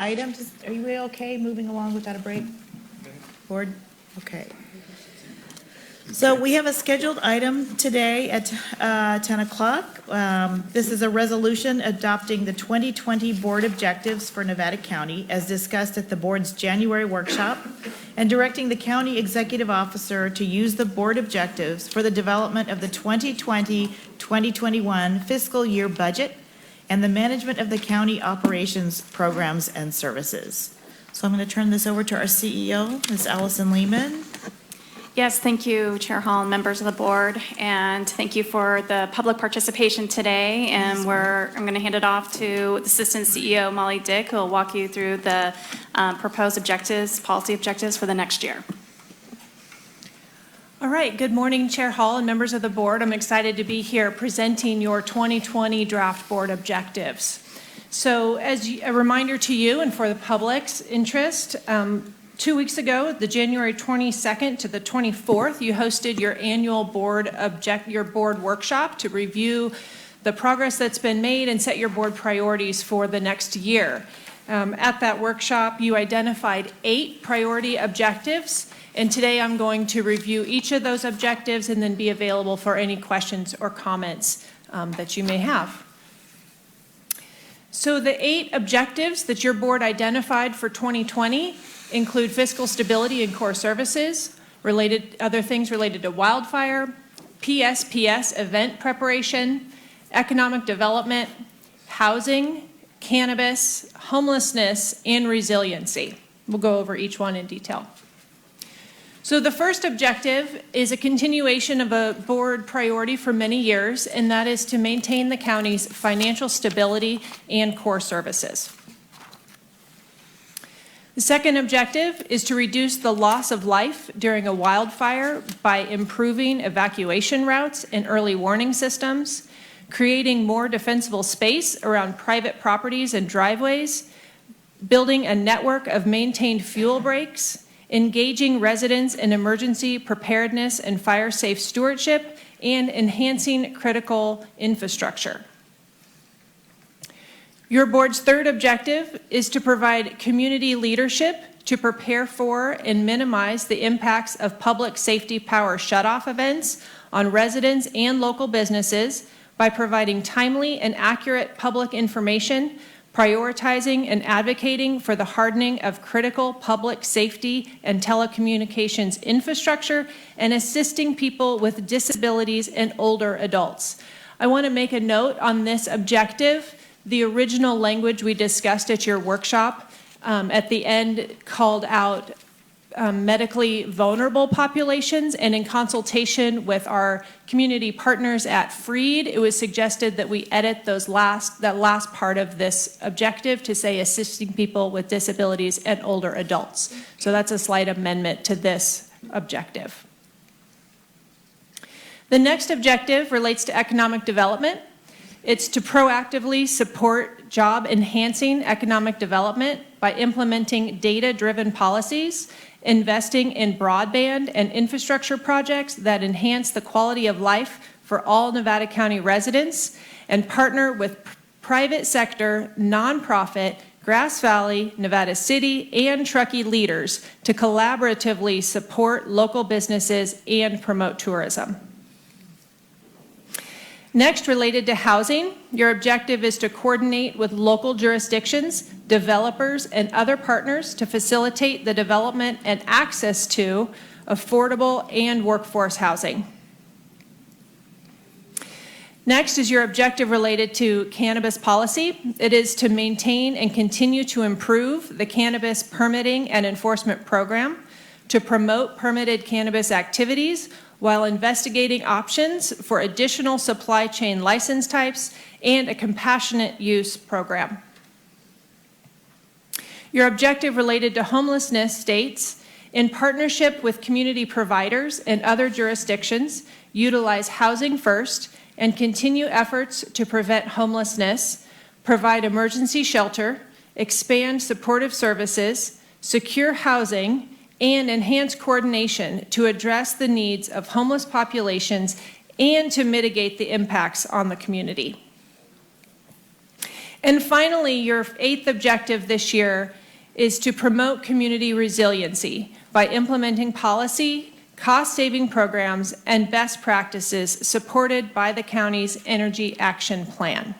items. Are you okay moving along without a break? Board? Okay. So we have a scheduled item today at 10 o'clock. This is a resolution adopting the 2020 Board Objectives for Nevada County as discussed at the board's January workshop and directing the county executive officer to use the board objectives for the development of the 2020-2021 fiscal year budget and the management of the county operations, programs, and services. So I'm going to turn this over to our CEO, Ms. Allison Lehman. Yes, thank you, Chair Hall and members of the board, and thank you for the public participation today. And I'm going to hand it off to Assistant CEO Molly Dick, who will walk you through the proposed objectives, policy objectives for the next year. All right, good morning, Chair Hall and members of the board. I'm excited to be here presenting your 2020 draft board objectives. So as a reminder to you and for the public's interest, 2 weeks ago, the January 22nd to the 24th, you hosted your annual board workshop to review the progress that's been made and set your board priorities for the next year. At that workshop, you identified 8 priority objectives, and today I'm going to review each of those objectives and then be available for any questions or comments that you may have. So the 8 objectives that your board identified for 2020 include fiscal stability and core services, other things related to wildfire, PSPS event preparation, economic development, housing, cannabis, homelessness, and resiliency. We'll go over each one in detail. So the first objective is a continuation of a board priority for many years, and that is to maintain the county's financial stability and core services. The second objective is to reduce the loss of life during a wildfire by improving evacuation routes and early warning systems, creating more defensible space around private properties and driveways, building a network of maintained fuel breaks, engaging residents in emergency preparedness and fire-safe stewardship, and enhancing critical infrastructure. Your board's third objective is to provide community leadership to prepare for and minimize the impacts of public safety power shutoff events on residents and local businesses by providing timely and accurate public information, prioritizing and advocating for the hardening of critical public safety and telecommunications infrastructure, and assisting people with disabilities and older adults. I want to make a note on this objective. The original language we discussed at your workshop at the end called out medically vulnerable populations, and in consultation with our community partners at Freed, it was suggested that we edit that last part of this objective to say assisting people with disabilities and older adults. So that's a slight amendment to this objective. The next objective relates to economic development. It's to proactively support job-enhancing economic development by implementing data-driven policies, investing in broadband and infrastructure projects that enhance the quality of life for all Nevada County residents, and partner with private sector, nonprofit, Grass Valley, Nevada City, and Truckee leaders to collaboratively support local businesses and promote tourism. Next, related to housing, your objective is to coordinate with local jurisdictions, developers, and other partners to facilitate the development and access to affordable and workforce housing. Next is your objective related to cannabis policy. It is to maintain and continue to improve the cannabis permitting and enforcement program, to promote permitted cannabis activities while investigating options for additional supply chain license types and a compassionate use program. Your objective related to homelessness states, in partnership with community providers and other jurisdictions, utilize housing first and continue efforts to prevent homelessness, provide emergency shelter, expand supportive services, secure housing, and enhance coordination to address the needs of homeless populations and to mitigate the impacts on the community. And finally, your 8th objective this year is to promote community resiliency by implementing policy, cost-saving programs, and best practices supported by the county's Energy Action Plan.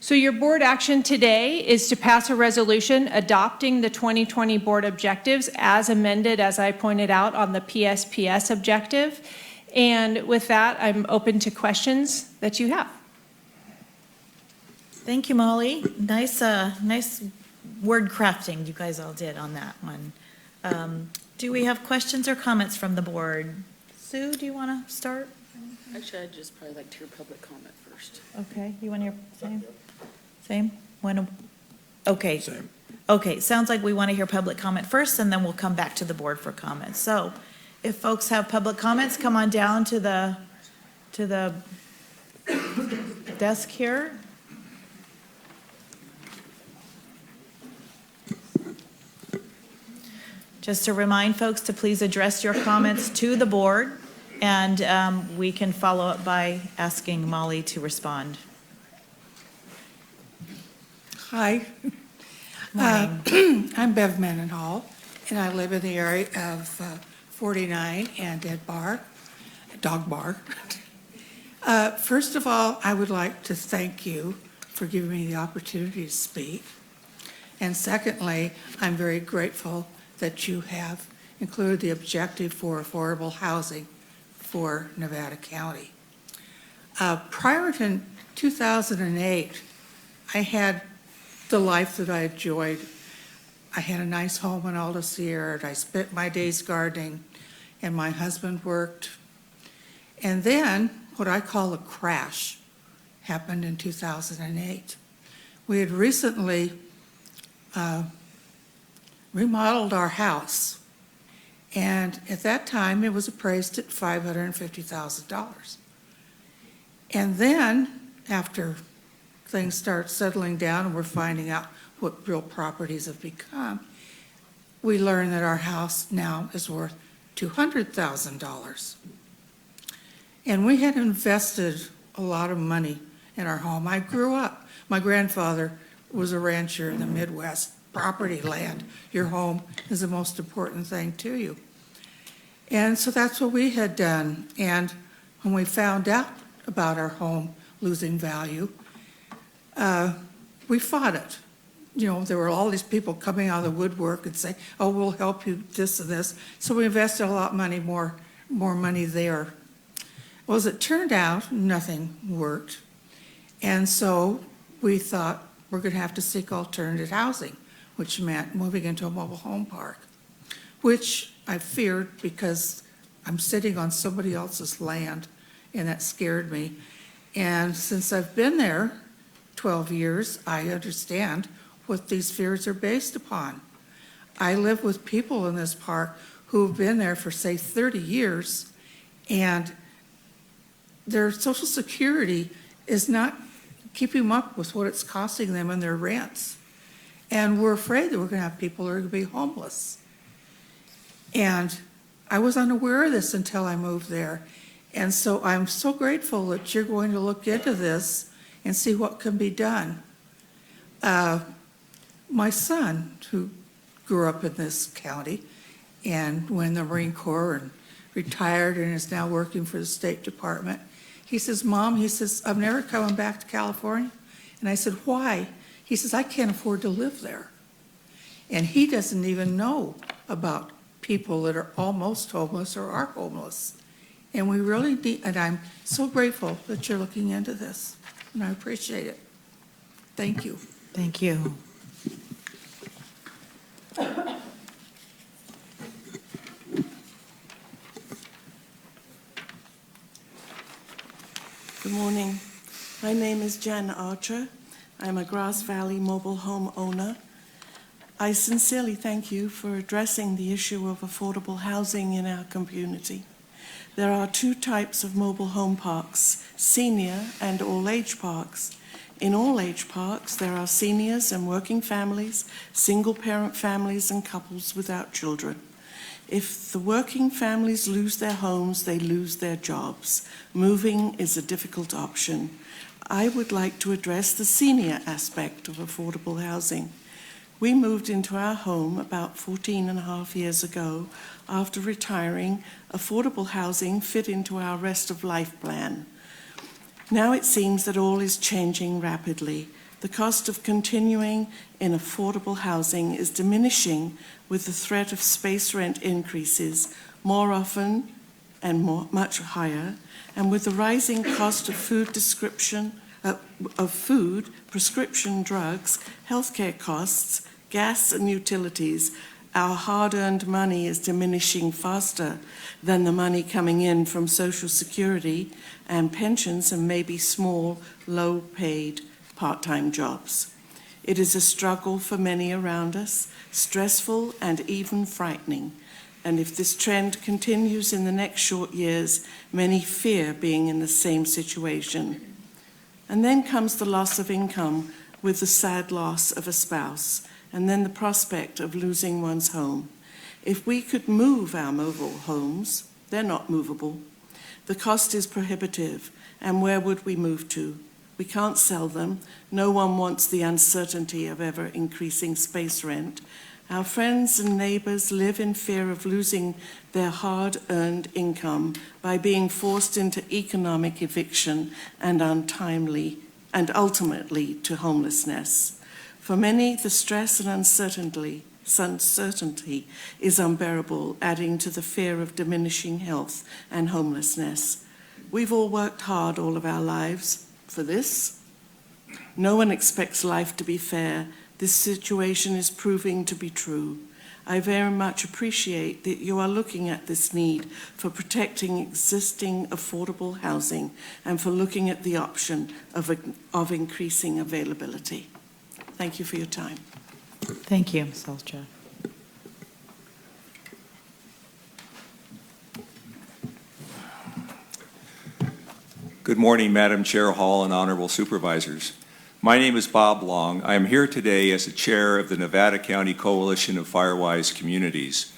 So your board action today is to pass a resolution adopting the 2020 board objectives as amended, as I pointed out, on the PSPS objective. And with that, I'm open to questions that you have. Thank you, Molly. Nice word crafting you guys all did on that one. Do we have questions or comments from the board? Sue, do you want to start? Actually, I'd just probably like to hear public comment first. Okay, you want to hear same? Same? Okay. Same. Okay, sounds like we want to hear public comment first, and then we'll come back to the board for comments. So if folks have public comments, come on down to the desk here. Just to remind folks to please address your comments to the board, and we can follow up by asking Molly to respond. Hi, I'm Bev Mendenhall, and I live in the area of 49 and Dog Bar. First of all, I would like to thank you for giving me the opportunity to speak. And secondly, I'm very grateful that you have included the objective for affordable housing for Nevada County. Prior to 2008, I had the life that I enjoyed. I had a nice home in Alta Sierra, and I spent my days gardening, and my husband worked. And then what I call a crash happened in 2008. We had recently remodeled our house, and at that time it was appraised at $550,000. And then after things start settling down and we're finding out what real properties have become, we learn that our house now is worth $200,000. And we had invested a lot of money in our home. I grew up, my grandfather was a rancher in the Midwest. Property, land, your home is the most important thing to you. And so that's what we had done. And when we found out about our home losing value, we fought it. You know, there were all these people coming out of the woodwork and saying, oh, we'll help you this and this. So we invested a lot of money, more money there. Well, as it turned out, nothing worked. And so we thought we're going to have to seek alternative housing, which meant moving into a mobile home park, which I feared because I'm sitting on somebody else's land, and that scared me. And since I've been there 12 years, I understand what these fears are based upon. I live with people in this park who have been there for, say, 30 years, and their Social Security is not keeping up with what it's costing them in their rents. And we're afraid that we're going to have people who are going to be homeless. And I was unaware of this until I moved there. And so I'm so grateful that you're going to look into this and see what can be done. My son, who grew up in this county and went in the Marine Corps and retired and is now working for the State Department, he says, Mom, he says, I'm never coming back to California. And I said, why? He says, I can't afford to live there. And he doesn't even know about people that are almost homeless or are homeless. And we really need, and I'm so grateful that you're looking into this, and I appreciate it. Thank you. Thank you. Good morning. My name is Jan Archer. I'm a Grass Valley mobile home owner. I sincerely thank you for addressing the issue of affordable housing in our community. There are two types of mobile home parks, senior and all-age parks. In all-age parks, there are seniors and working families, single-parent families, and couples without children. If the working families lose their homes, they lose their jobs. Moving is a difficult option. I would like to address the senior aspect of affordable housing. We moved into our home about 14 and a half years ago. After retiring, affordable housing fit into our rest of life plan. Now it seems that all is changing rapidly. The cost of continuing in affordable housing is diminishing with the threat of space rent increases more often and much higher, and with the rising cost of food, prescription drugs, healthcare costs, gas and utilities, our hard-earned money is diminishing faster than the money coming in from Social Security and pensions and maybe small, low-paid part-time jobs. It is a struggle for many around us, stressful and even frightening. And if this trend continues in the next short years, many fear being in the same situation. And then comes the loss of income with the sad loss of a spouse, and then the prospect of losing one's home. If we could move our mobile homes, they're not movable. The cost is prohibitive, and where would we move to? We can't sell them. No one wants the uncertainty of ever-increasing space rent. Our friends and neighbors live in fear of losing their hard-earned income by being forced into economic eviction and ultimately to homelessness. For many, the stress and uncertainty is unbearable, adding to the fear of diminishing health and homelessness. We've all worked hard all of our lives for this. No one expects life to be fair. This situation is proving to be true. I very much appreciate that you are looking at this need for protecting existing affordable housing and for looking at the option of increasing availability. Thank you for your time. Thank you, Ms. Altra. Good morning, Madam Chair Hall and Honorable Supervisors. My name is Bob Long. I am here today as the chair of the Nevada County Coalition of Firewise Communities.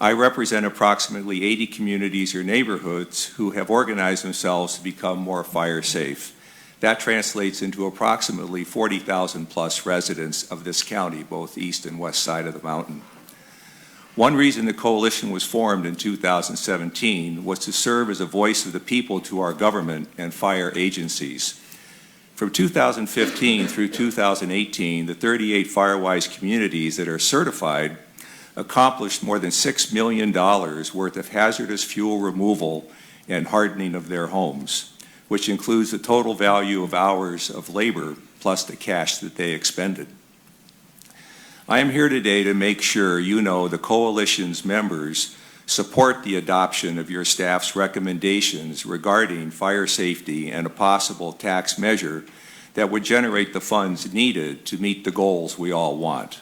I represent approximately 80 communities or neighborhoods who have organized themselves to become more fire safe. That translates into approximately 40,000 plus residents of this county, both east and west side of the mountain. One reason the coalition was formed in 2017 was to serve as a voice of the people to our government and fire agencies. From 2015 through 2018, the 38 Firewise communities that are certified accomplished more than $6 million worth of hazardous fuel removal and hardening of their homes, which includes the total value of hours of labor plus the cash that they expended. I am here today to make sure you know the coalition's members support the adoption of your staff's recommendations regarding fire safety and a possible tax measure that would generate the funds needed to meet the goals we all want.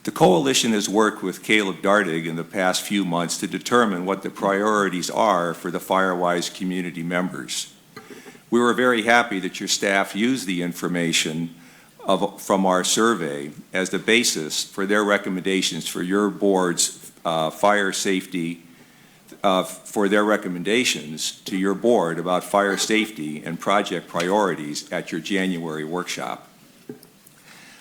The coalition has worked with Caleb Dardig in the past few months to determine what the priorities are for the Firewise community members. We were very happy that your staff used the information from our survey as the basis for their recommendations for your board's fire safety, for their recommendations to your board about fire safety and project priorities at your January workshop.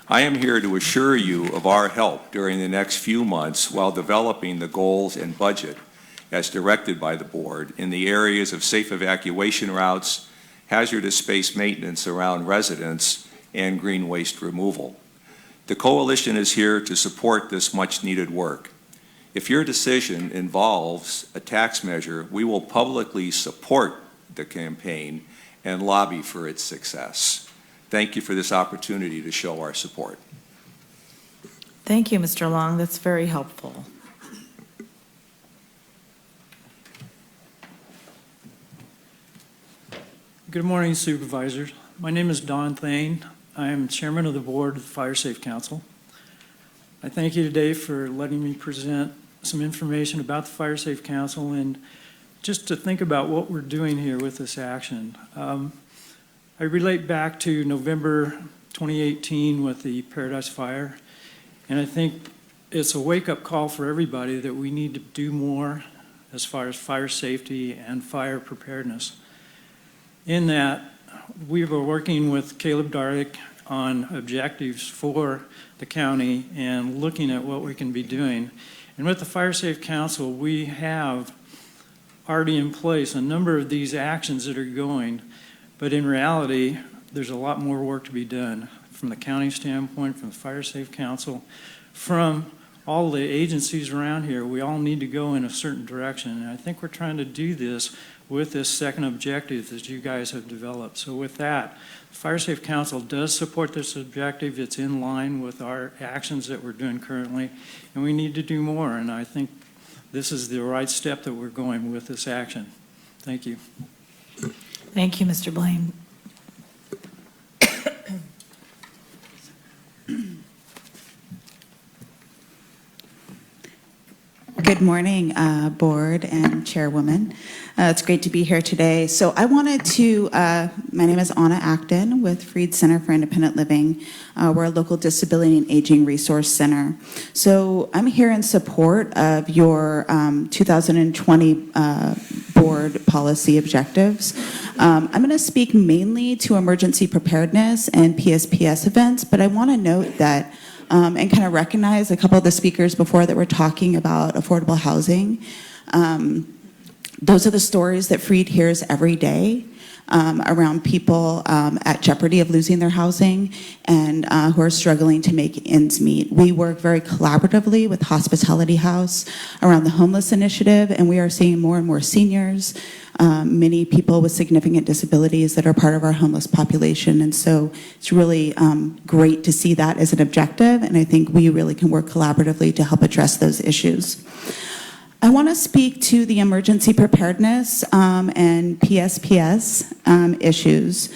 I am here to assure you of our help during the next few months while developing the goals and budget as directed by the board in the areas of safe evacuation routes, hazardous space maintenance around residents, and green waste removal. The coalition is here to support this much needed work. If your decision involves a tax measure, we will publicly support the campaign and lobby for its success. Thank you for this opportunity to show our support. Thank you, Mr. Long. That's very helpful. Good morning, Supervisors. My name is Don Thane. I am Chairman of the Board of the Fire Safe Council. I thank you today for letting me present some information about the Fire Safe Council and just to think about what we're doing here with this action. I relate back to November 2018 with the Paradise Fire, and I think it's a wake-up call for everybody that we need to do more as far as fire safety and fire preparedness. In that, we were working with Caleb Dardick on objectives for the county and looking at what we can be doing. And with the Fire Safe Council, we have already in place a number of these actions that are going, but in reality, there's a lot more work to be done from the county standpoint, from the Fire Safe Council, from all the agencies around here. We all need to go in a certain direction, and I think we're trying to do this with this second objective that you guys have developed. So with that, the Fire Safe Council does support this objective. It's in line with our actions that we're doing currently, and we need to do more, and I think this is the right step that we're going with this action. Thank you. Thank you, Mr. Blaine. Good morning, Board and Chairwoman. It's great to be here today. So I wanted to, my name is Anna Acton with Freed Center for Independent Living. We're a local disability and aging resource center. So I'm here in support of your 2020 board policy objectives. I'm going to speak mainly to emergency preparedness and PSPS events, but I want to note that and kind of recognize a couple of the speakers before that were talking about affordable housing. Those are the stories that Freed hears every day around people at jeopardy of losing their housing and who are struggling to make ends meet. We work very collaboratively with Hospitality House around the homeless initiative, and we are seeing more and more seniors, many people with significant disabilities that are part of our homeless population. And so it's really great to see that as an objective, and I think we really can work collaboratively to help address those issues. I want to speak to the emergency preparedness and PSPS issues.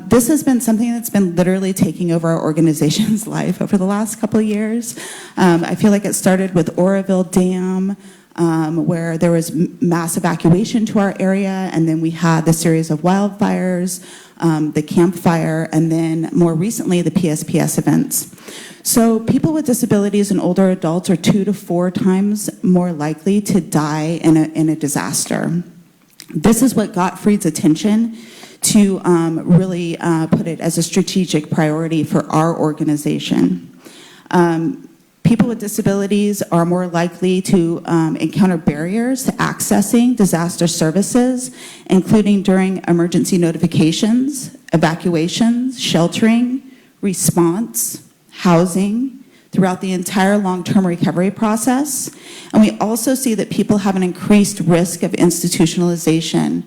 This has been something that's been literally taking over our organization's life over the last couple of years. I feel like it started with Oroville Dam, where there was mass evacuation to our area, and then we had the series of wildfires, the campfire, and then more recently the PSPS events. So people with disabilities and older adults are 2 to 4 times more likely to die in a disaster. This is what got Freed's attention to really put it as a strategic priority for our organization. People with disabilities are more likely to encounter barriers to accessing disaster services, including during emergency notifications, evacuations, sheltering, response, housing, throughout the entire long-term recovery process. And we also see that people have an increased risk of institutionalization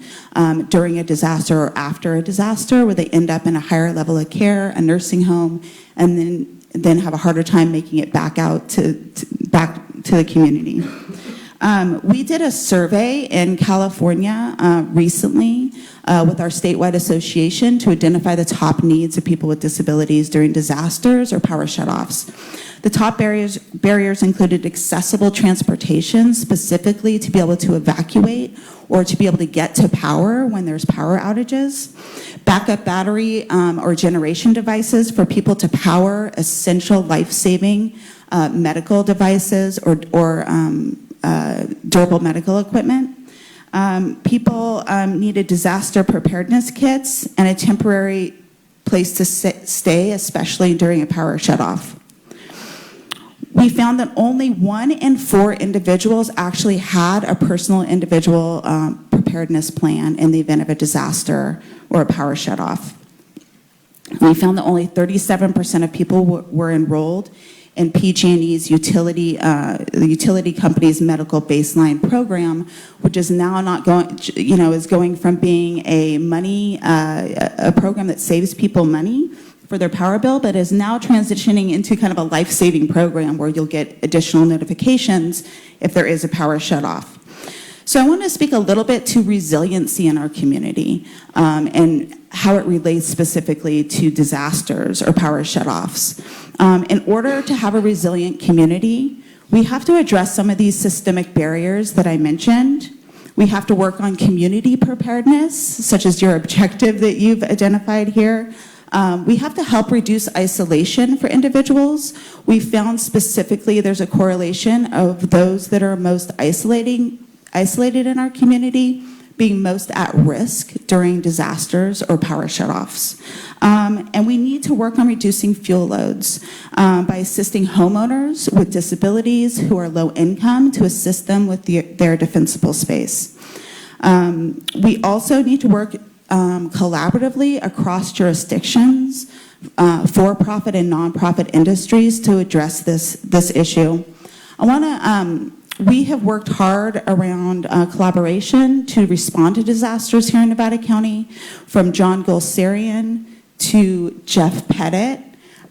during a disaster or after a disaster, where they end up in a higher level of care, a nursing home, and then have a harder time making it back out back to the community. We did a survey in California recently with our statewide association to identify the top needs of people with disabilities during disasters or power shutoffs. The top barriers included accessible transportation, specifically to be able to evacuate or to be able to get to power when there's power outages, backup battery or generation devices for people to power essential life-saving medical devices or durable medical equipment. People needed disaster preparedness kits and a temporary place to stay, especially during a power shutoff. We found that only 1 in 4 individuals actually had a personal individual preparedness plan in the event of a disaster or a power shutoff. We found that only 37% of people were enrolled in PG&E's the utility company's medical baseline program, which is now not going, is going from being a program that saves people money for their power bill, but is now transitioning into kind of a life-saving program where you'll get additional notifications if there is a power shutoff. So I want to speak a little bit to resiliency in our community and how it relates specifically to disasters or power shutoffs. In order to have a resilient community, we have to address some of these systemic barriers that I mentioned. We have to work on community preparedness, such as your objective that you've identified here. We have to help reduce isolation for individuals. We found specifically there's a correlation of those that are most isolated in our community being most at risk during disasters or power shutoffs. And we need to work on reducing fuel loads by assisting homeowners with disabilities who are low income to assist them with their defensible space. We also need to work collaboratively across jurisdictions, for-profit and nonprofit industries to address this issue. We have worked hard around collaboration to respond to disasters here in Nevada County, from John Gulsarian to Jeff Pettit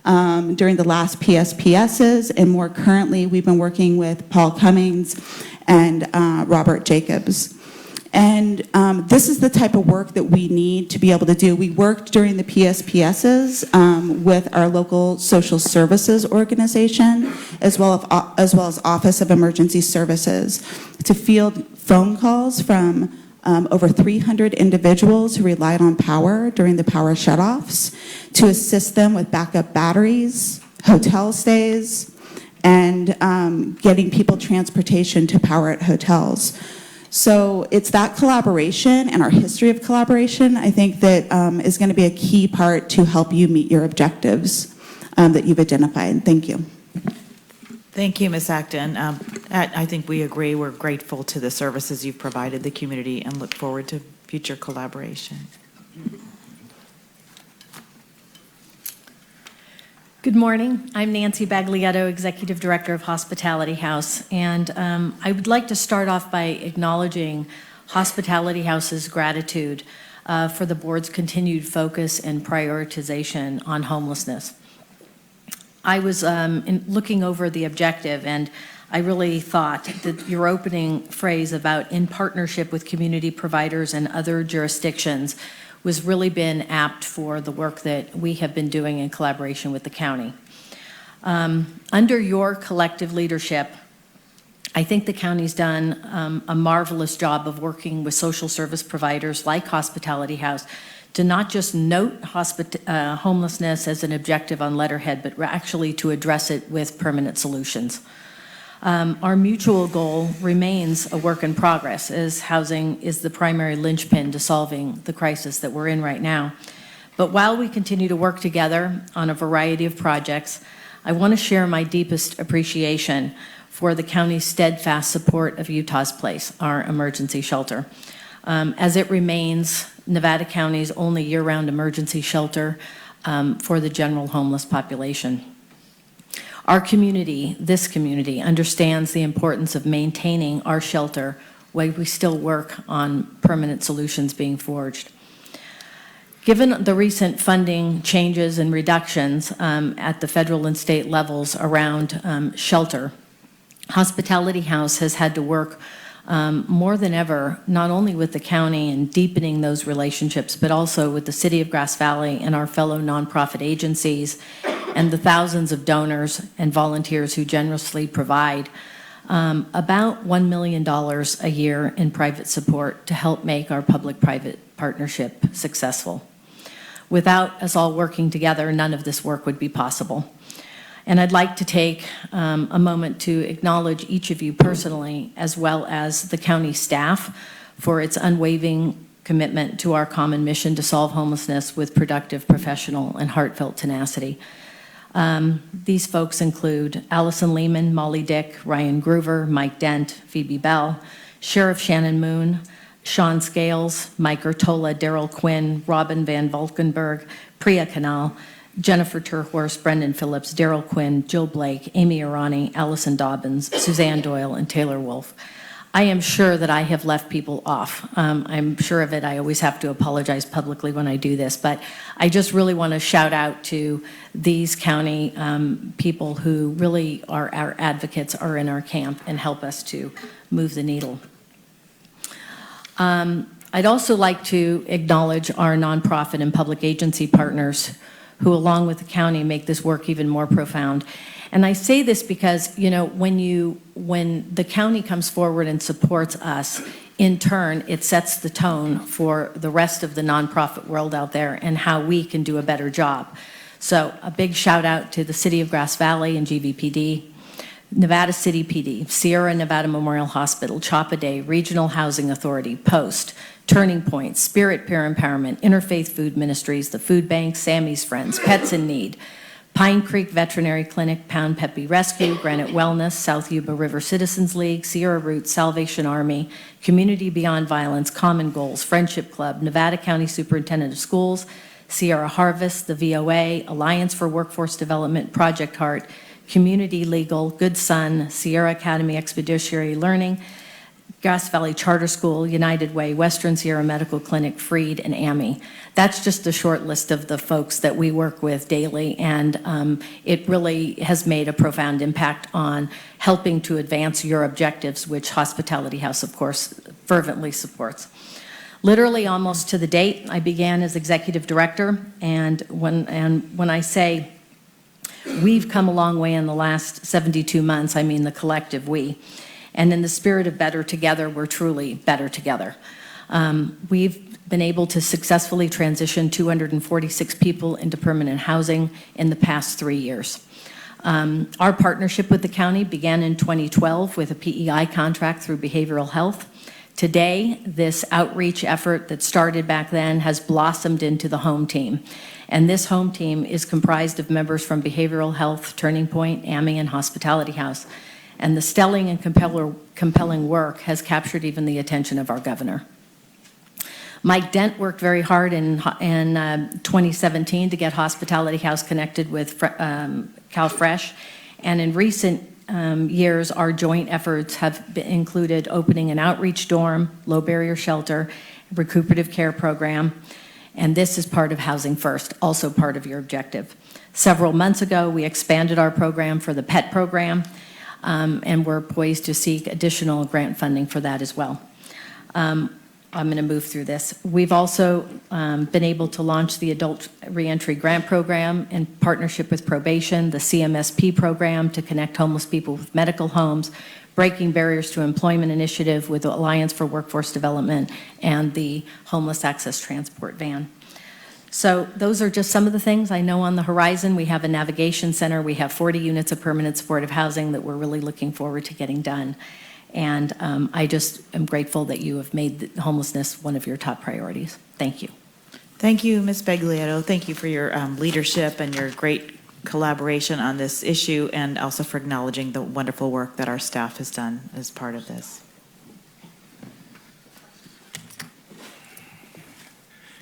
during the last PSPSs, and more currently, we've been working with Paul Cummings and Robert Jacobs. And this is the type of work that we need to be able to do. We worked during the PSPSs with our local social services organization, as well as Office of Emergency Services, to field phone calls from over 300 individuals who relied on power during the power shutoffs, to assist them with backup batteries, hotel stays, and getting people transportation to power at hotels. So it's that collaboration and our history of collaboration, I think, that is going to be a key part to help you meet your objectives that you've identified. Thank you. Thank you, Ms. Acton. I think we agree. We're grateful to the services you've provided the community and look forward to future collaboration. Good morning. I'm Nancy Baglietto, Executive Director of Hospitality House, and I would like to start off by acknowledging Hospitality House's gratitude for the board's continued focus and prioritization on homelessness. I was looking over the objective, and I really thought that your opening phrase about in partnership with community providers and other jurisdictions was really been apt for the work that we have been doing in collaboration with the county. Under your collective leadership, I think the county's done a marvelous job of working with social service providers like Hospitality House to not just note homelessness as an objective on letterhead, but actually to address it with permanent solutions. Our mutual goal remains a work in progress, as housing is the primary linchpin to solving the crisis that we're in right now. But while we continue to work together on a variety of projects, I want to share my deepest appreciation for the county's steadfast support of Utah's Place, our emergency shelter, as it remains Nevada County's only year-round emergency shelter for the general homeless population. Our community, this community, understands the importance of maintaining our shelter while we still work on permanent solutions being forged. Given the recent funding changes and reductions at the federal and state levels around shelter, Hospitality House has had to work more than ever, not only with the county and deepening those relationships, but also with the City of Grass Valley and our fellow nonprofit agencies and the thousands of donors and volunteers who generously provide about $1 million a year in private support to help make our public-private partnership successful. Without us all working together, none of this work would be possible. And I'd like to take a moment to acknowledge each of you personally, as well as the county staff, for its unwavering commitment to our common mission to solve homelessness with productive, professional, and heartfelt tenacity. These folks include Allison Lehman, Molly Dick, Ryan Groover, Mike Dent, Phoebe Bell, Sheriff Shannon Moon, Sean Scales, Mike Ertola, Daryl Quinn, Robin Van Valkenburg, Priya Canal, Jennifer Turhorse, Brendan Phillips, Daryl Quinn, Jill Blake, Amy Arani, Allison Dobbins, Suzanne Doyle, and Taylor Wolf. I am sure that I have left people off. I'm sure of it. I always have to apologize publicly when I do this, but I just really want to shout out to these county people who really are our advocates, are in our camp, and help us to move the needle. I'd also like to acknowledge our nonprofit and public agency partners who, along with the county, make this work even more profound. And I say this because, you know, when the county comes forward and supports us, in turn, it sets the tone for the rest of the nonprofit world out there and how we can do a better job. So a big shout out to the City of Grass Valley and GVPD, Nevada City PD, Sierra Nevada Memorial Hospital, Chop-A-Day, Regional Housing Authority, Post, Turning Point, Spirit Peer Empowerment, Interfaith Food Ministries, the Food Bank, Sammy's Friends, Pets in Need, Pine Creek Veterinary Clinic, Pound Peppy Rescue, Granite Wellness, South Yuba River Citizens League, Sierra Roots, Salvation Army, Community Beyond Violence, Common Goals, Friendship Club, Nevada County Superintendent of Schools, Sierra Harvest, the VOA, Alliance for Workforce Development, Project Heart, Community Legal, Good Son, Sierra Academy Expeditionary Learning, Grass Valley Charter School, United Way, Western Sierra Medical Clinic, Freed, and AMI. That's just a short list of the folks that we work with daily, and it really has made a profound impact on helping to advance your objectives, which Hospitality House, of course, fervently supports. Literally almost to the date, I began as executive director, and when I say we've come a long way in the last 72 months, I mean the collective we. And in the spirit of better together, we're truly better together. We've been able to successfully transition 246 people into permanent housing in the past 3 years. Our partnership with the county began in 2012 with a PEI contract through behavioral health. Today, this outreach effort that started back then has blossomed into the home team. And this home team is comprised of members from behavioral health, Turning Point, AMI, and Hospitality House. And the stellar and compelling work has captured even the attention of our governor. Mike Dent worked very hard in 2017 to get Hospitality House connected with CalFresh. And in recent years, our joint efforts have included opening an outreach dorm, low barrier shelter, recuperative care program. And this is part of Housing First, also part of your objective. Several months ago, we expanded our program for the PET program. And we're poised to seek additional grant funding for that as well. I'm going to move through this. We've also been able to launch the Adult Reentry Grant Program in partnership with Probation, the CMSP program to connect homeless people with medical homes, Breaking Barriers to Employment Initiative with the Alliance for Workforce Development, and the Homeless Access Transport Van. So those are just some of the things I know on the horizon. We have a navigation center. We have 40 units of permanent supportive housing that we're really looking forward to getting done. And I just am grateful that you have made homelessness one of your top priorities. Thank you. Thank you, Ms. Baglietto. Thank you for your leadership and your great collaboration on this issue, and also for acknowledging the wonderful work that our staff has done as part of this.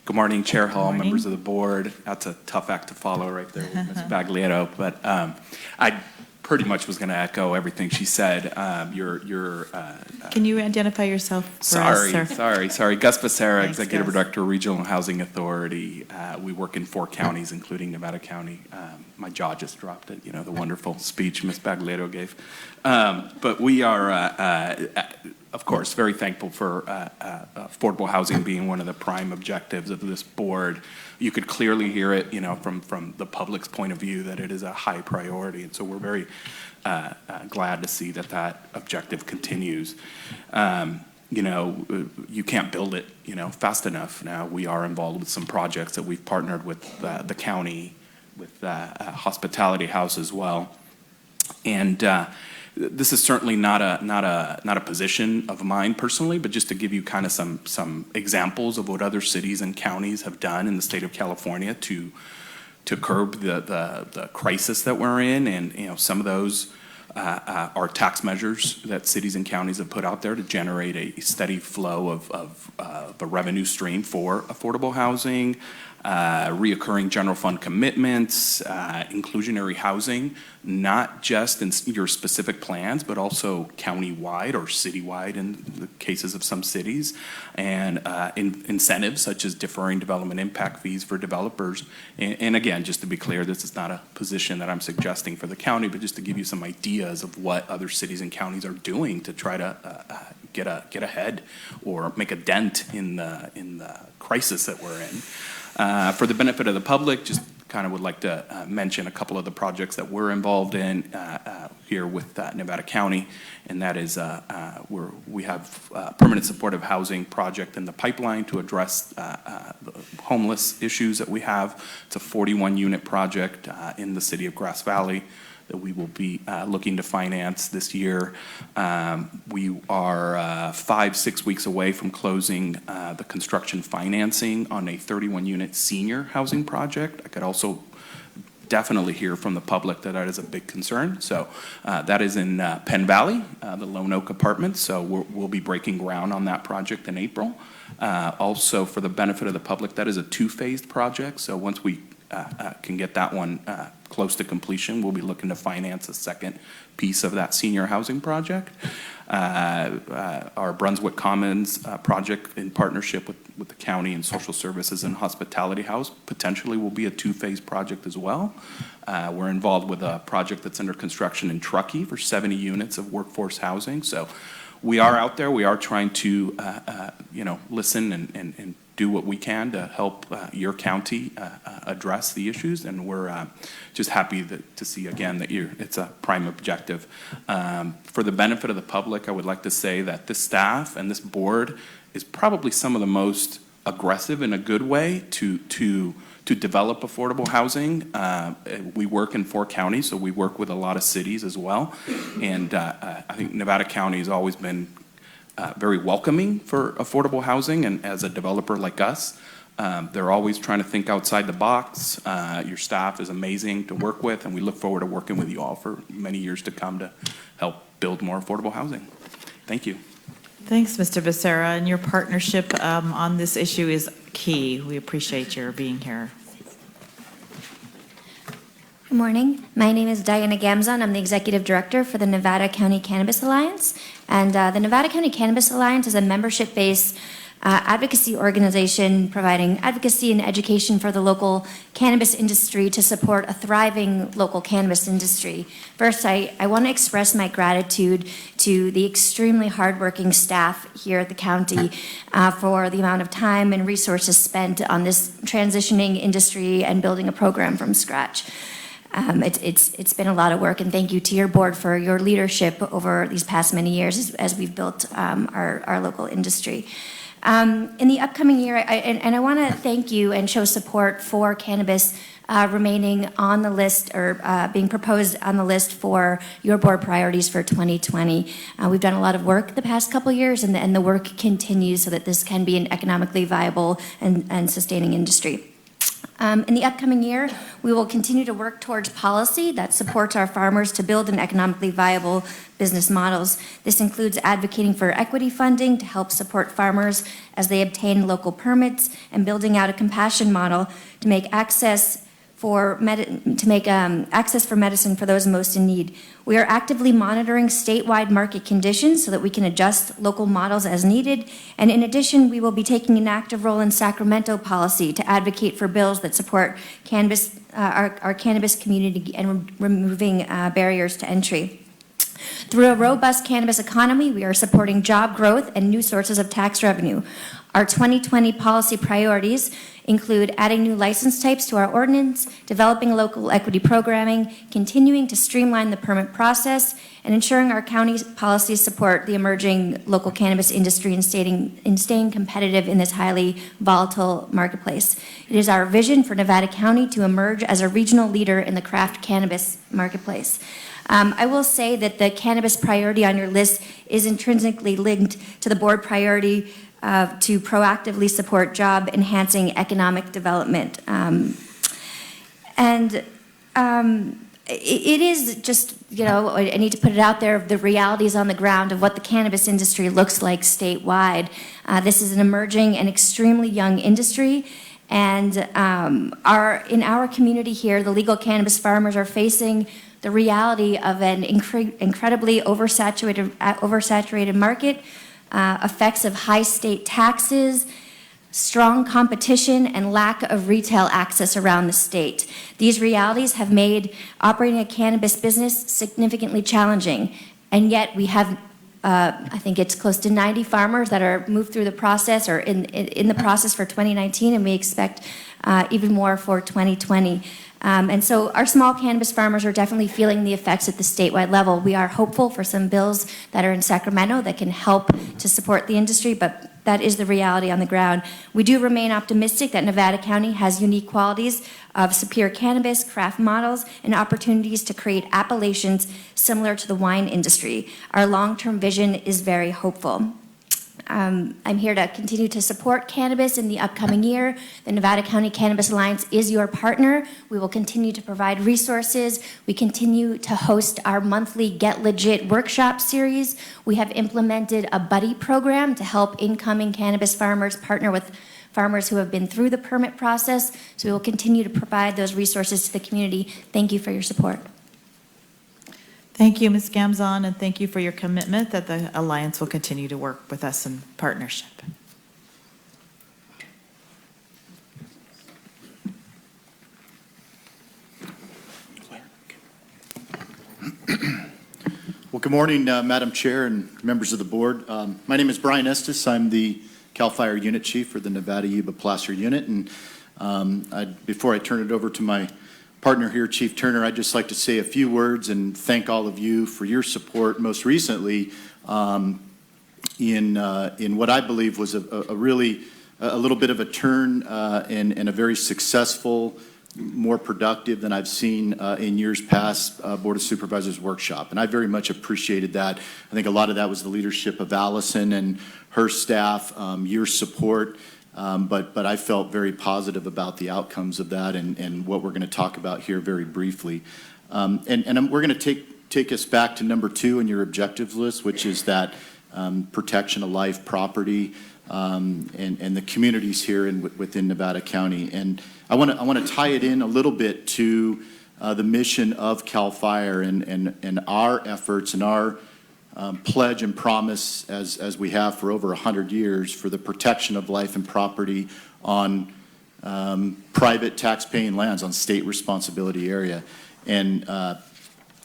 Good morning, Chair Hall, morning. members of the board. That's a tough act to follow right there with Ms. Baglietto, but I pretty much was going to echo everything she said. Can you identify yourself for sorry, us, sir? sorry. Gus Becerra, Thanks, Executive Gus. Director, Regional Housing Authority. We work in 4 counties, including Nevada County. My jaw just dropped it, the wonderful speech Ms. Baglietto gave. But we are, of course, very thankful for affordable housing being one of the prime objectives of this board. You could clearly hear it, from the public's point of view that it is a high priority. And so we're very glad to see that objective continues. You can't build it, fast enough. Now, we are involved with some projects that we've partnered with the county, with Hospitality House as well. And this is certainly not a position of mine personally, but just to give you kind of some examples of what other cities and counties have done in the state of California to curb the crisis that we're in. And some of those are tax measures that cities and counties have put out there to generate a steady flow of a revenue stream for affordable housing, reoccurring general fund commitments, inclusionary housing, not just in your specific plans, but also county-wide or city-wide in the cases of some cities, and incentives such as deferring development impact fees for developers. And again, just to be clear, this is not a position that I'm suggesting for the county, but just to give you some ideas of what other cities and counties are doing to try to get ahead or make a dent in the crisis that we're in. For the benefit of the public, just kind of would like to mention a couple of the projects that we're involved in here with Nevada County, and that is we have a permanent supportive housing project in the pipeline to address the homeless issues that we have. It's a 41-unit project in the city of Grass Valley. that we will be looking to finance this year. We are 5-6 weeks away from closing the construction financing on a 31-unit senior housing project. I could also definitely hear from the public that that is a big concern. So that is in Penn Valley, the Lone Oak Apartments. So we'll be breaking ground on that project in April. Also, for the benefit of the public, that is a 2-phased project. So once we can get that one close to completion, we'll be looking to finance a second piece of that senior housing project. Our Brunswick Commons project in partnership with the county and social services and hospitality house potentially will be a 2-phase project as well. We're involved with a project that's under construction in Truckee for 70 units of workforce housing. So we are out there. We are trying to listen and do what we can to help your county address the issues, and we're just happy to see again that it's a prime objective. For the benefit of the public, I would like to say that this staff and this board is probably some of the most aggressive in a good way to develop affordable housing. We work in 4 counties, so we work with a lot of cities as well, and I think Nevada County has always been very welcoming for affordable housing, and as a developer like us, they're always trying to think outside the box. Your staff is amazing to work with, and we look forward to working with you all for many years to come to help build more affordable housing. Thank you. Thanks, Mr. Becerra, and your partnership on this issue is key. We appreciate your being here. Good morning. My name is Diana Gamzon. I'm the Executive Director for the Nevada County Cannabis Alliance. And the Nevada County Cannabis Alliance is a membership-based advocacy organization providing advocacy and education for the local cannabis industry to support a thriving local cannabis industry. First, I want to express my gratitude to the extremely hardworking staff here at the county for the amount of time and resources spent on this transitioning industry and building a program from scratch. It's been a lot of work, and thank you to your board for your leadership over these past many years as we've built our local industry. In the upcoming year, I want to thank you and show support for cannabis remaining on the list or being proposed on the list for your board priorities for 2020. We've done a lot of work the past couple years, and the work continues so that this can be an economically viable and sustaining industry. In the upcoming year, we will continue to work towards policy that supports our farmers to build an economically viable business models. This includes advocating for equity funding to help support farmers as they obtain local permits, and building out a compassion model to make access for medicine for those most in need. We are actively monitoring statewide market conditions so that we can adjust local models as needed. And in addition, we will be taking an active role in Sacramento policy to advocate for bills that support cannabis, our cannabis community, and removing barriers to entry. Through a robust cannabis economy, we are supporting job growth and new sources of tax revenue. Our 2020 policy priorities include adding new license types to our ordinance, developing local equity programming, continuing to streamline the permit process, and ensuring our county's policies support the emerging local cannabis industry and staying competitive in this highly volatile marketplace. It is our vision for Nevada County to emerge as a regional leader in the craft cannabis marketplace. I will say that the cannabis priority on your list is intrinsically linked to the board priority to proactively support job-enhancing economic development. It is just, I need to put it out there, the realities on the ground of what the cannabis industry looks like statewide. This is an emerging and extremely young industry, and in our community here, the legal cannabis farmers are facing the reality of an incredibly oversaturated market, effects of high state taxes, strong competition, and lack of retail access around the state. These realities have made operating a cannabis business significantly challenging, and yet we have I think it's close to 90 farmers that are moved through the process or in the process for 2019, and we expect even more for 2020. And so our small cannabis farmers are definitely feeling the effects at the statewide level. We are hopeful for some bills that are in Sacramento that can help to support the industry, but that is the reality on the ground. We do remain optimistic that Nevada County has unique qualities of superior cannabis, craft models, and opportunities to create appellations similar to the wine industry. Our long-term vision is very hopeful. I'm here to continue to support cannabis in the upcoming year. The Nevada County Cannabis Alliance is your partner. We will continue to provide resources. We continue to host our monthly Get Legit workshop series. We have implemented a buddy program to help incoming cannabis farmers partner with farmers who have been through the permit process. So we will continue to provide those resources to the community. Thank you for your support. Thank you, Ms. Gamzon, and thank you for your commitment that the Alliance will continue to work with us in partnership. Well, good morning, Madam Chair and members of the board. My name is Brian Estes. I'm the CAL FIRE Unit Chief for the Nevada Yuba Placer Unit. And before I turn it over to my partner here, Chief Turner, I'd just like to say a few words and thank all of you for your support most recently in what I believe was a little bit of a turn and a very successful, more productive than I've seen in years past Board of Supervisors workshop. And I very much appreciated that. I think a lot of that was the leadership of Allison and her staff, your support. But I felt very positive about the outcomes of that and what we're going to talk about here very briefly. We're going to take us back to number 2 in your objectives list, which is that protection of life, property, and the communities here within Nevada County. And I want to tie it in a little bit to the mission of CAL FIRE and our efforts and our pledge and promise as we have for over 100 years for the protection of life and property on private tax-paying lands on state responsibility area. And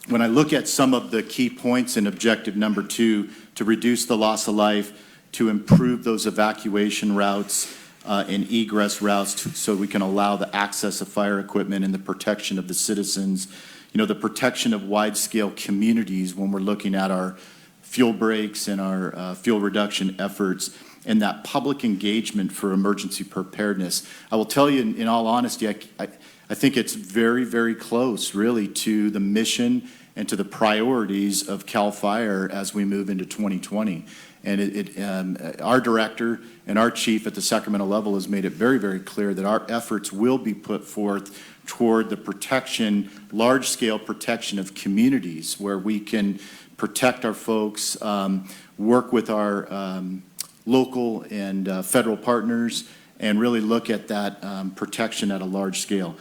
when I look at some of the key points in objective number 2, to reduce the loss of life, to improve those evacuation routes and egress routes so we can allow the access of fire equipment and the protection of the citizens, the protection of wide-scale communities when we're looking at our fuel breaks and our fuel reduction efforts, and that public engagement for emergency preparedness. I will tell you, in all honesty, I think it's very, very close, really, to the mission and to the priorities of CAL FIRE as we move into 2020. And our director and our chief at the Sacramento level has made it very, very clear that our efforts will be put forth toward the protection, large-scale protection of communities where we can protect our folks, work with our local and federal partners, and really look at that protection at a large scale.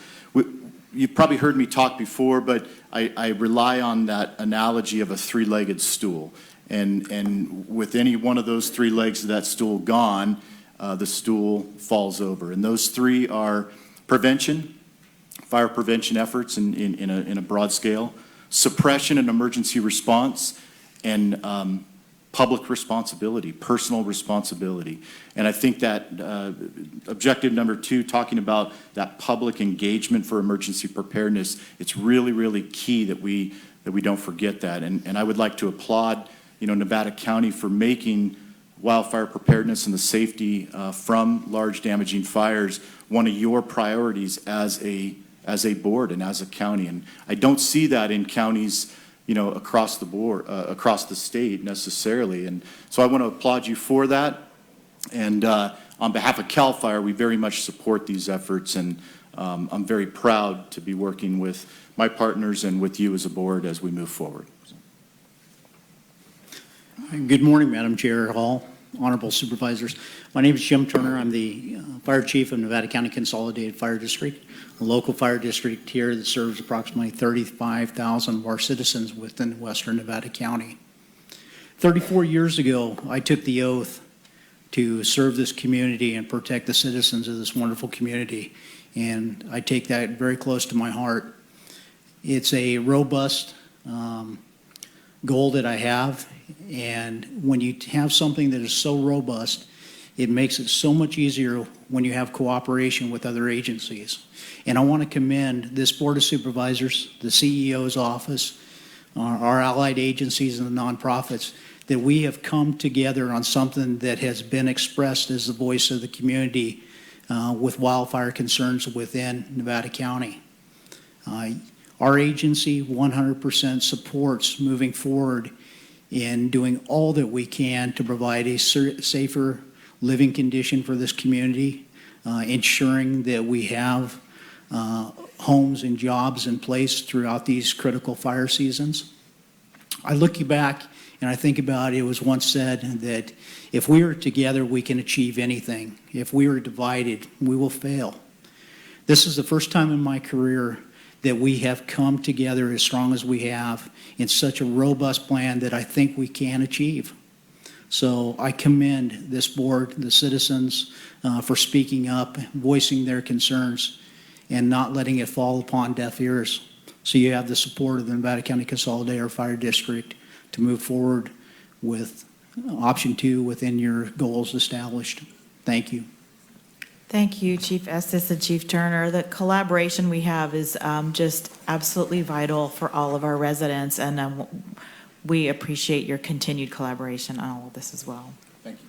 You've probably heard me talk before, but I rely on that analogy of a three-legged stool. And with any one of those 3 legs of that stool gone, the stool falls over. And those 3 are prevention, fire prevention efforts in a broad scale, suppression and emergency response, and public responsibility, personal responsibility. And I think that objective number 2, talking about that public engagement for emergency preparedness, it's really, really key that we don't forget that. And I would like to applaud, Nevada County for making wildfire preparedness and the safety from large damaging fires one of your priorities as a board and as a county. And I don't see that in counties, across the board, across the state necessarily. And so I want to applaud you for that. And on behalf of CAL FIRE, we very much support these efforts. And I'm very proud to be working with my partners and with you as a board as we move forward. Good morning, Madam Chair, Hall, honorable supervisors. My name is Jim Turner. I'm the Fire Chief of Nevada County Consolidated Fire District, a local fire district here that serves approximately 35,000 of our citizens within western Nevada County. 34 years ago, I took the oath to serve this community and protect the citizens of this wonderful community, and I take that very close to my heart. It's a robust goal that I have, and when you have something that is so robust, it makes it so much easier when you have cooperation with other agencies. And I want to commend this Board of Supervisors, the CEO's office, our allied agencies and the nonprofits that we have come together on something that has been expressed as the voice of the community with wildfire concerns within Nevada County. Our agency 100% supports moving forward in doing all that we can to provide a safer living condition for this community, ensuring that we have homes and jobs in place throughout these critical fire seasons. I look back and I think about it was once said that if we are together, we can achieve anything. If we are divided, we will fail. This is the first time in my career that we have come together as strong as we have in such a robust plan that I think we can achieve. So I commend this board, the citizens, for speaking up, voicing their concerns, and not letting it fall upon deaf ears. So you have the support of the Nevada County Consolidated Fire District to move forward with option 2 within your goals established. Thank you. Thank you, Chief Estes and Chief Turner. The collaboration we have is just absolutely vital for all of our residents, and we appreciate your continued collaboration on all of this as well. Thank you.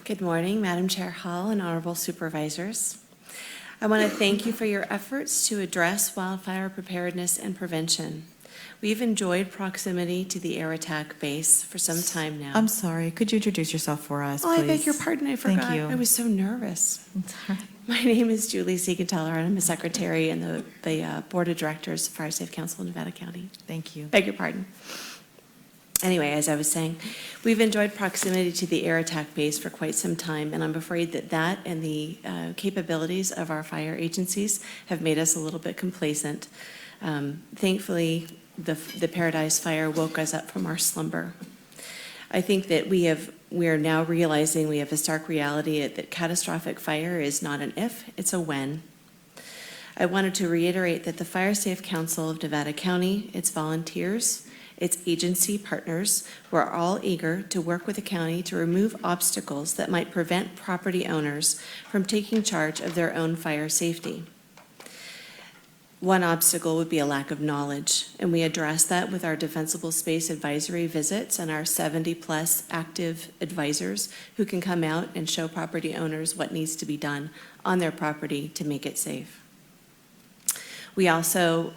Good morning, Madam Chair Hall and Honorable Supervisors. I want to thank you for your efforts to address wildfire preparedness and prevention. We've enjoyed proximity to the air attack base for some time now. I'm sorry, could you introduce yourself for us, Oh, please? I beg your pardon, I forgot. Thank you. I was so nervous. It's all right. My name is Julie Siegenthaler, and I'm a secretary in the Board of Directors of Fire Safe Council in Nevada County. Thank you. Beg your pardon. Anyway, as I was saying, we've enjoyed proximity to the air attack base for quite some time, and I'm afraid that and the capabilities of our fire agencies have made us a little bit complacent. Thankfully, the Paradise Fire woke us up from our slumber. I think that we are now realizing we have a stark reality that catastrophic fire is not an if, it's a when. I wanted to reiterate that the Fire Safe Council of Nevada County, its volunteers, its agency partners, who are all eager to work with the county to remove obstacles that might prevent property owners from taking charge of their own fire safety. One obstacle would be a lack of knowledge, and we address that with our defensible space advisory visits and our 70-plus active advisors who can come out and show property owners what needs to be done on their property to make it safe. We also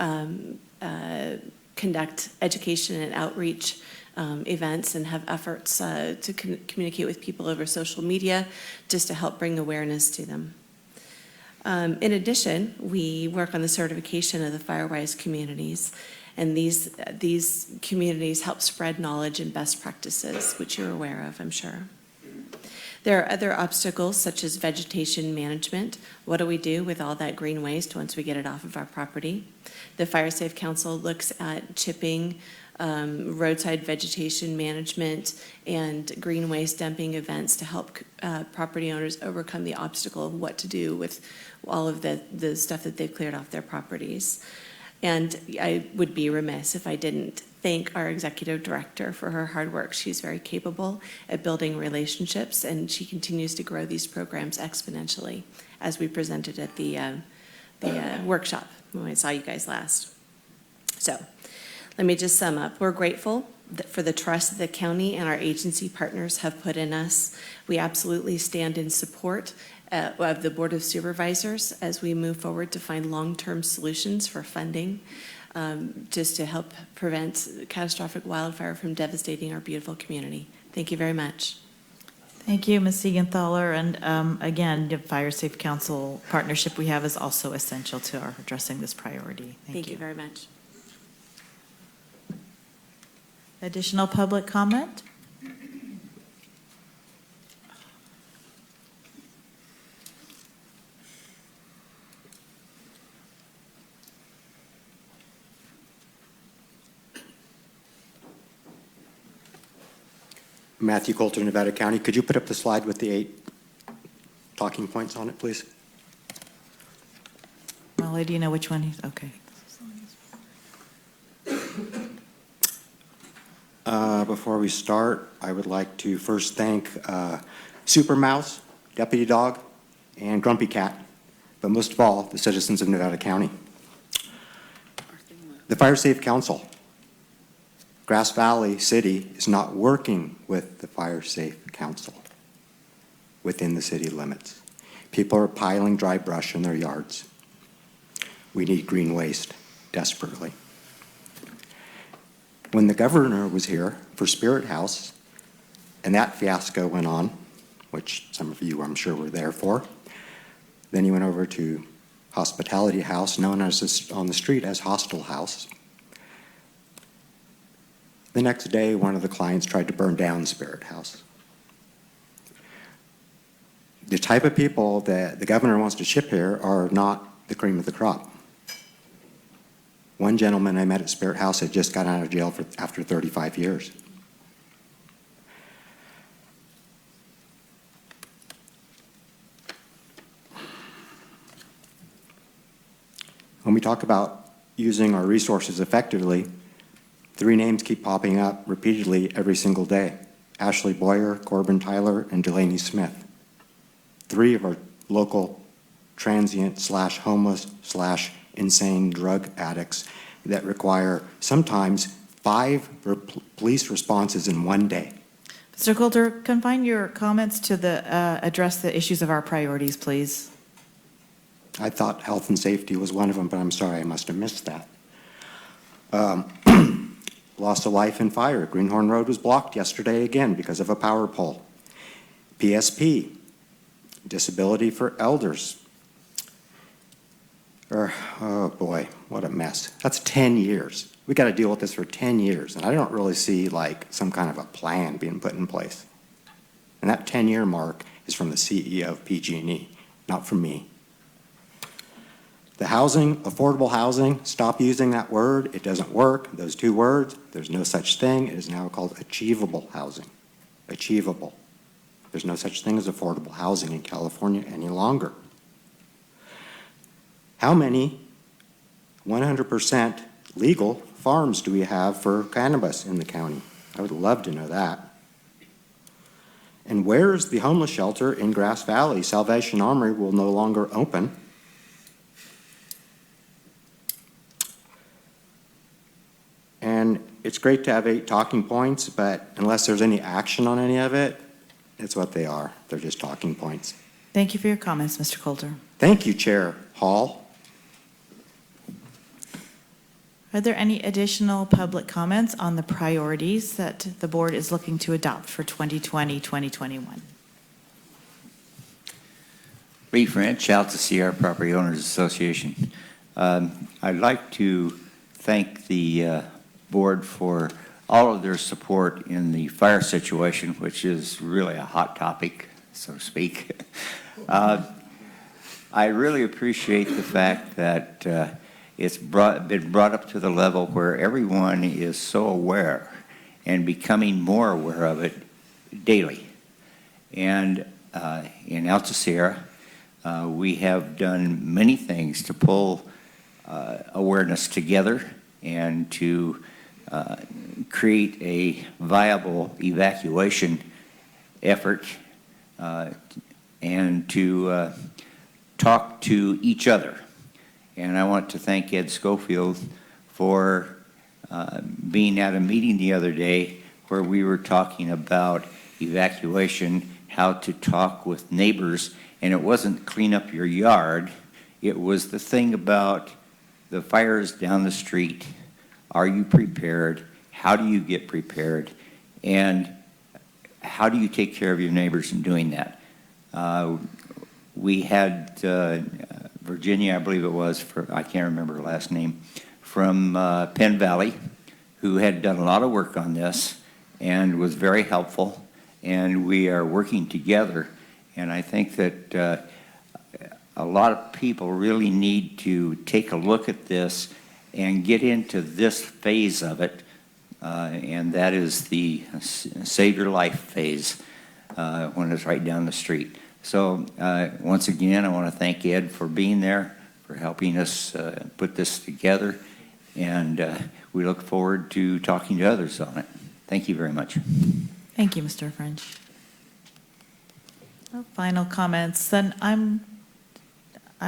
conduct education and outreach events and have efforts to communicate with people over social media just to help bring awareness to them. In addition, we work on the certification of the Firewise communities, and these communities help spread knowledge and best practices, which you're aware of, I'm sure. There are other obstacles such as vegetation management. What do we do with all that green waste once we get it off of our property? The Fire Safe Council looks at chipping, roadside vegetation management, and green waste dumping events to help property owners overcome the obstacle of what to do with all of the stuff that they've cleared off their properties. And I would be remiss if I didn't thank our executive director for her hard work. She's very capable at building relationships, and she continues to grow these programs exponentially, as we presented at the workshop when I saw you guys last. So let me just sum up. We're grateful for the trust that the county and our agency partners have put in us. We absolutely stand in support of the Board of Supervisors as we move forward to find long-term solutions for funding, just to help prevent catastrophic wildfire from devastating our beautiful community. Thank you very much. Thank you, Ms. Siegenthaler. And again, the Fire Safe Council partnership we have is also essential to our addressing this priority. Thank you very much. Additional public comment? Matthew Coulter, Nevada County. Could you put up the slide with the 8 talking points on it, please? Molly, do you know which one he's, okay. Before we start, I would like to first thank Super Mouse, Deputy Dog, and Grumpy Cat, but most of all, the citizens of Nevada County. The Fire Safe Council. Grass Valley City is not working with the Fire Safe Council within the city limits. People are piling dry brush in their yards. We need green waste desperately. When the governor was here for Spirit House, and that fiasco went on, which some of you I'm sure were there for, then he went over to Hospitality House, known as on the street as Hostel House. The next day, one of the clients tried to burn down Spirit House. The type of people that the governor wants to ship here are not the cream of the crop. One gentleman I met at Spirit House had just got out of jail after 35 years. When we talk about using our resources effectively, 3 names keep popping up repeatedly every single day. Ashley Boyer, Corbin Tyler, and Delaney Smith. 3 of our local transient / homeless / insane drug addicts that require sometimes 5 police responses in one day. Mr. Coulter, confine your comments to address the issues of our priorities, please. I thought health and safety was one of them, but I'm sorry, I must have missed that. Loss of life in fire. Greenhorn Road was blocked yesterday again because of a power pole. PSP, disability for elders. Oh boy, what a mess. That's 10 years. We got to deal with this for 10 years, and I don't really see like some kind of a plan being put in place. And that 10-year mark is from the CEO of PG&E, not from me. The housing, affordable housing, stop using that word. It doesn't work. Those 2 words, there's no such thing. It is now called achievable housing. Achievable. There's no such thing as affordable housing in California any longer. How many 100% legal farms do we have for cannabis in the county? I would love to know that. And where's the homeless shelter in Grass Valley? Salvation Armory will no longer open. And it's great to have 8 talking points, but unless there's any action on any of it, it's what they are. They're just talking points. Thank you for your comments, Mr. Coulter. Thank you, Chair Hall. Are there any additional public comments on the priorities that the board is looking to adopt for 2020-2021? Lee French, Alta Sierra Property Owners Association. I'd like to thank the board for all of their support in the fire situation, which is really a hot topic, so to speak. I really appreciate the fact that it's been brought up to the level where everyone is so aware and becoming more aware of it daily. And in Alta Sierra, we have done many things to pull awareness together and to create a viable evacuation effort and to talk to each other. And I want to thank Ed Schofield for being at a meeting the other day where we were talking about evacuation, how to talk with neighbors, and it wasn't clean up your yard. It was the thing about the fires down the street. Are you prepared? How do you get prepared? And how do you take care of your neighbors in doing that? We had Virginia, I believe it was, I can't remember her last name, from Penn Valley, who had done a lot of work on this and was very helpful. And we are working together. And I think that a lot of people really need to take a look at this and get into this phase of it, and that is the save your life phase when it's right down the street. So once again, I want to thank Ed for being there, for helping us put this together, and we look forward to talking to others on it. Thank you very much. Thank you, Mr. French. Well, final comments. Then I'm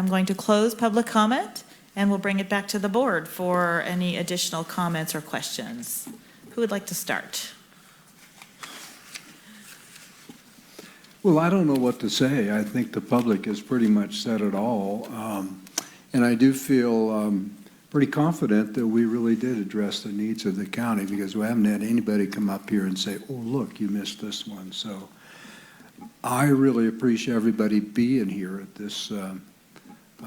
going to close public comment, and we'll bring it back to the board for any additional comments or questions. Who would like to start? Well, I don't know what to say. I think the public has pretty much said it all. And I do feel pretty confident that we really did address the needs of the county, because we haven't had anybody come up here and say, oh, look, you missed this one. So I really appreciate everybody being here at this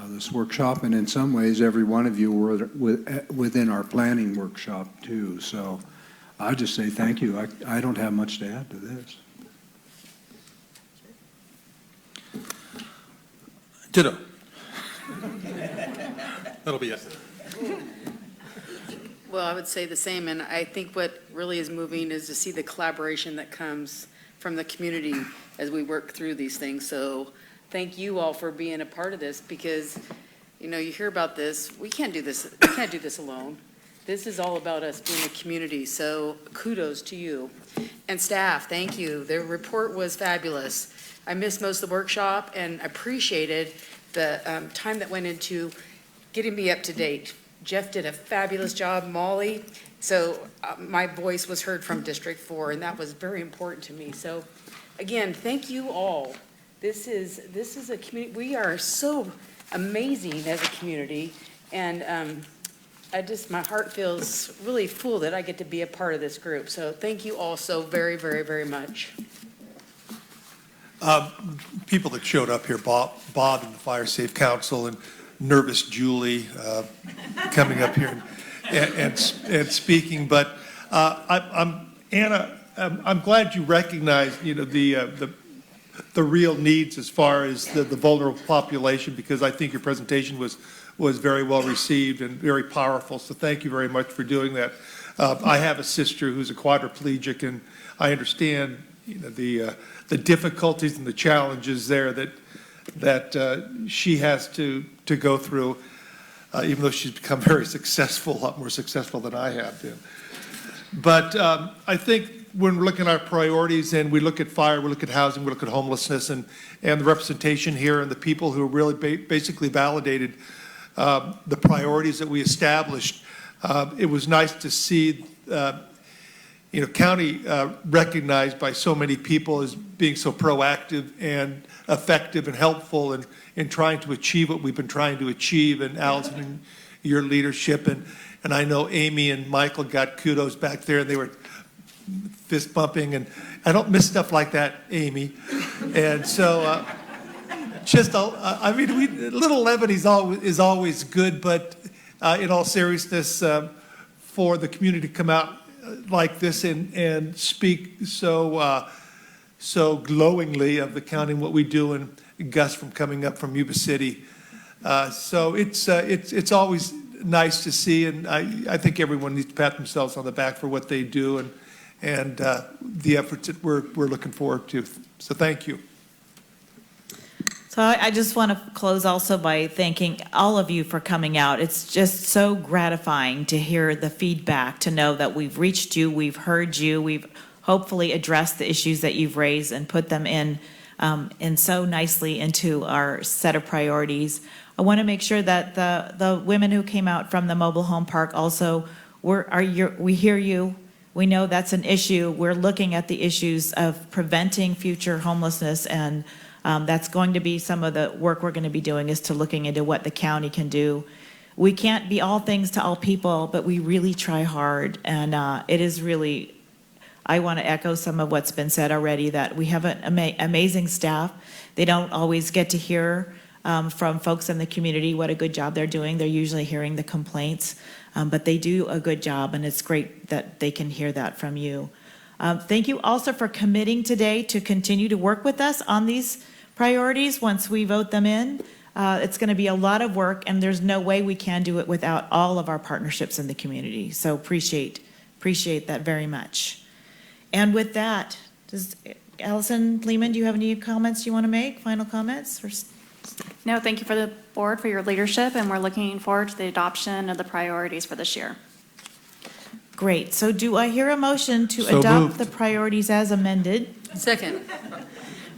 this workshop, and in some ways, every one of you were within our planning workshop too. So I just say thank you. I don't have much to add to this. Ditto. That'll be it. Well, I would say the same, and I think what really is moving is to see the collaboration that comes from the community as we work through these things. So thank you all for being a part of this, because, you know, you hear about this, we can't do this alone. This is all about us being a community, so kudos to you. And staff, thank you. Their report was fabulous. I missed most of the workshop and appreciated the time that went into getting me up to date. Jeff did a fabulous job, Molly. So my voice was heard from District 4, and that was very important to me. So again, thank you all. This is a community. We are so amazing as a community, and my heart feels really full that I get to be a part of this group. So thank you all so very, very, very much. People that showed up here, Bob and the Fire Safe Council, and nervous Julie coming up here and speaking. But Anna, I'm glad you recognize, you know, the real needs as far as the vulnerable population, because I think your presentation was very well received and very powerful. So thank you very much for doing that. I have a sister who's a quadriplegic, and I understand, you know, the difficulties and the challenges there that she has to go through, even though she's become very successful, a lot more successful than I have been. But I think when we're looking at our priorities, and we look at fire, we look at housing, we look at homelessness, and the representation here, and the people who really basically validated the priorities that we established, it was nice to see you know, county recognized by so many people as being so proactive and effective and helpful in trying to achieve what we've been trying to achieve. And Allison, your leadership, and I know Amy and Michael got kudos back there, and they were fist bumping, and I don't miss stuff like that, Amy. And so I mean, little levity is always good, but in all seriousness, for the community to come out like this and speak so glowingly of the county and what we do, and Gus from coming up from Yuba City. So it's always nice to see, and I think everyone needs to pat themselves on the back for what they do and the efforts that we're looking forward to. So thank you. So I just want to close also by thanking all of you for coming out. It's just so gratifying to hear the feedback, to know that we've reached you, we've heard you, we've hopefully addressed the issues that you've raised and put them in so nicely into our set of priorities. I want to make sure that the women who came out from the mobile home park also, we hear you. We know that's an issue. We're looking at the issues of preventing future homelessness, and that's going to be some of the work we're going to be doing, is to looking into what the county can do. We can't be all things to all people, but we really try hard, and it is really, I want to echo some of what's been said already, that we have an amazing staff. They don't always get to hear from folks in the community what a good job they're doing. They're usually hearing the complaints, but they do a good job, and it's great that they can hear that from you. Thank you also for committing today to continue to work with us on these priorities once we vote them in. It's going to be a lot of work, and there's no way we can do it without all of our partnerships in the community. So appreciate that very much. And with that, does Allison Lehman, do you have any comments you want to make? Final comments? No, thank you for the board for your leadership, and we're looking forward to the adoption of the priorities for this year. Great. So do I hear a motion to So adopt moved. the priorities as amended? Second.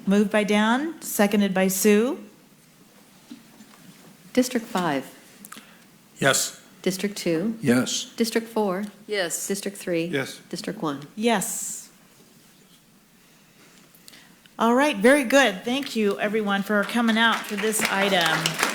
Moved by Dan, seconded by Sue. District 5, Yes. District 2, Yes. District 4, Yes. District 3. Yes. District 1. Yes. All right, very good. Thank you, everyone, for coming out for this item.